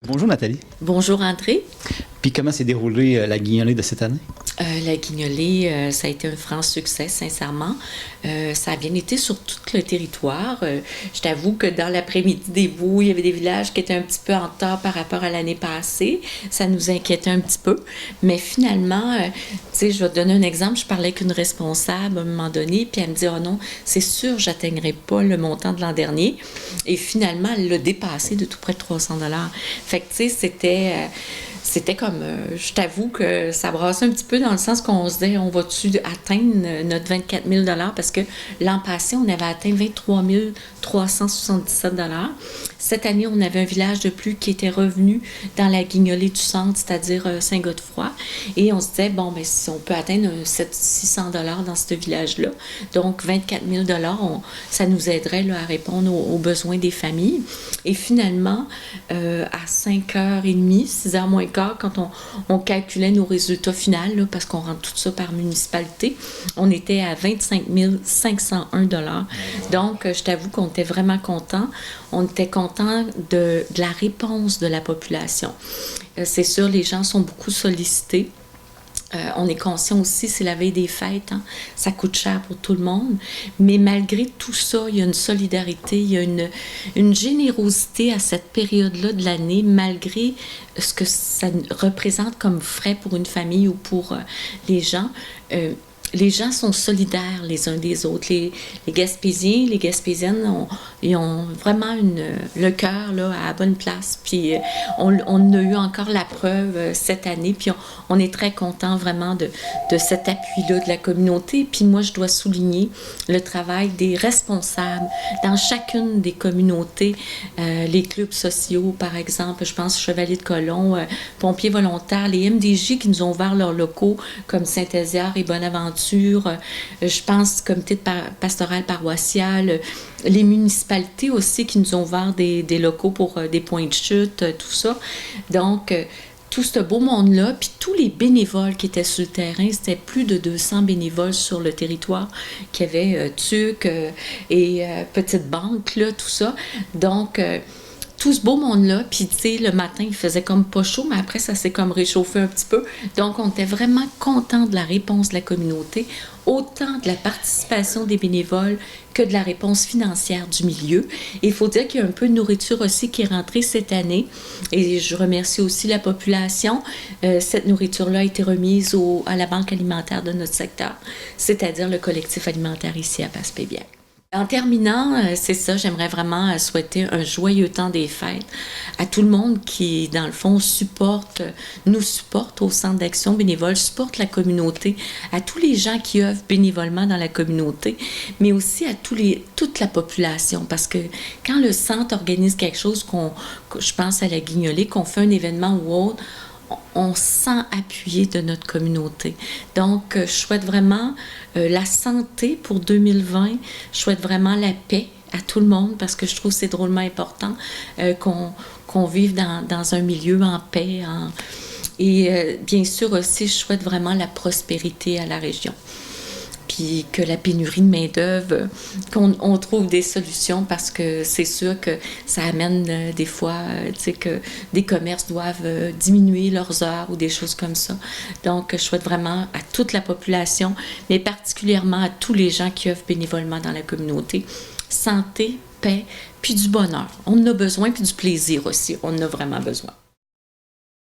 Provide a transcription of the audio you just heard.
Bonjour Nathalie. Bonjour André. Puis comment s'est déroulée la guignolée de cette année? La guignolée, ça a été un franc succès, sincèrement. Ça a bien été sur tout le territoire. Je t'avoue que dans l'après-midi des Boues, il y avait des villages qui étaient un petit peu en retard par rapport à l'année passée. Ça nous inquiétait un petit peu. Mais finalement, tu sais, je vais te donner un exemple. Je parlais avec une responsable à un moment donné, puis elle me dit « Oh non, c'est sûr, j'atteindrai pas le montant de l'an dernier. » Et finalement, elle l'a dépassé de tout près de 300 $. Fait que, tu sais, c'était comme, je t'avoue que ça brassait un petit peu dans le sens qu'on se disait, on va-tu atteindre notre 24 000 $ parce que l'an passé, on avait atteint 23 377 $. Cette année, on avait un village de plus qui était revenu dans la guignolée du centre, c'est-à-dire Saint-Godefroy. Et on se disait, bon, ben si on peut atteindre 600 $ dans ce village-là, donc 24 000 $, ça nous aiderait là, à répondre aux besoins des familles. Et finalement, à 5h30, 6h moins quart, quand on calculait nos résultats finaux, là, parce qu'on rentre tout ça par municipalité, on était à 25 501 $. Donc, je t'avoue qu'on était vraiment contents. On était contents de la réponse de la population. C'est sûr, les gens sont beaucoup sollicités. On est conscient aussi, c'est la veille des fêtes, hein? Ça coûte cher pour tout le monde, mais malgré tout ça, il y a une solidarité, il y a une générosité à cette période-là de l'année, malgré ce que ça représente comme frais pour une famille ou pour les gens. Les gens sont solidaires les uns des autres. Les Gaspésiens, les Gaspésiennes, ils ont vraiment le cœur là, à la bonne place. Puis on a eu encore la preuve cette année. Puis on est très content vraiment de cet appui-là de la communauté. Puis moi, je dois souligner le travail des responsables dans chacune des communautés. Les clubs sociaux, par exemple, je pense Chevalier de Colomb, Pompiers volontaires, les MDJ qui nous ont ouvert leurs locaux comme Saint-Héziard et Bonaventure. Je pense comité pastoral paroissial, les municipalités aussi qui nous ont ouvert des locaux pour des points de chute, tout ça. Donc, tout ce beau monde-là, puis tous les bénévoles qui étaient sur le terrain, c'était plus de 200 bénévoles sur le territoire qui avaient TUC et Petite Banque, là, tout ça. Donc, tout ce beau monde-là, puis tu sais, le matin, il faisait comme pas chaud, mais après, ça s'est comme réchauffé un petit peu. Donc, on était vraiment contents de la réponse de la communauté, autant de la participation des bénévoles que de la réponse financière du milieu. Et il faut dire qu'il y a un peu de nourriture aussi qui est rentrée cette année. Et je remercie aussi la population. Cette nourriture-là a été remise à la banque alimentaire de notre secteur, c'est-à-dire le collectif alimentaire ici à Passepébiac. En terminant, c'est ça, j'aimerais vraiment souhaiter un joyeux temps des fêtes à tout le monde qui, dans le fond, nous supporte au Centre d'action bénévole, supporte la communauté, à tous les gens qui œuvrent bénévolement dans la communauté, mais aussi à toute la population, parce que quand le Centre organise quelque chose, je pense à la guignolée, qu'on fait un événement ou autre, on se sent appuyé de notre communauté. Donc, je souhaite vraiment la santé pour 2020. Je souhaite vraiment la paix à tout le monde parce que je trouve que c'est drôlement important qu'on vive dans un milieu en paix. Et bien sûr aussi, je souhaite vraiment la prospérité à la région. Puis que la pénurie de main-d'œuvre, qu'on trouve des solutions parce que c'est sûr que ça amène des fois, tu sais, que des commerces doivent diminuer leurs heures ou des choses comme ça. Donc, je souhaite vraiment à toute la population, mais particulièrement à tous les gens qui œuvrent bénévolement dans la communauté, santé, paix, puis du bonheur. On en a besoin, puis du plaisir aussi. On en a vraiment besoin.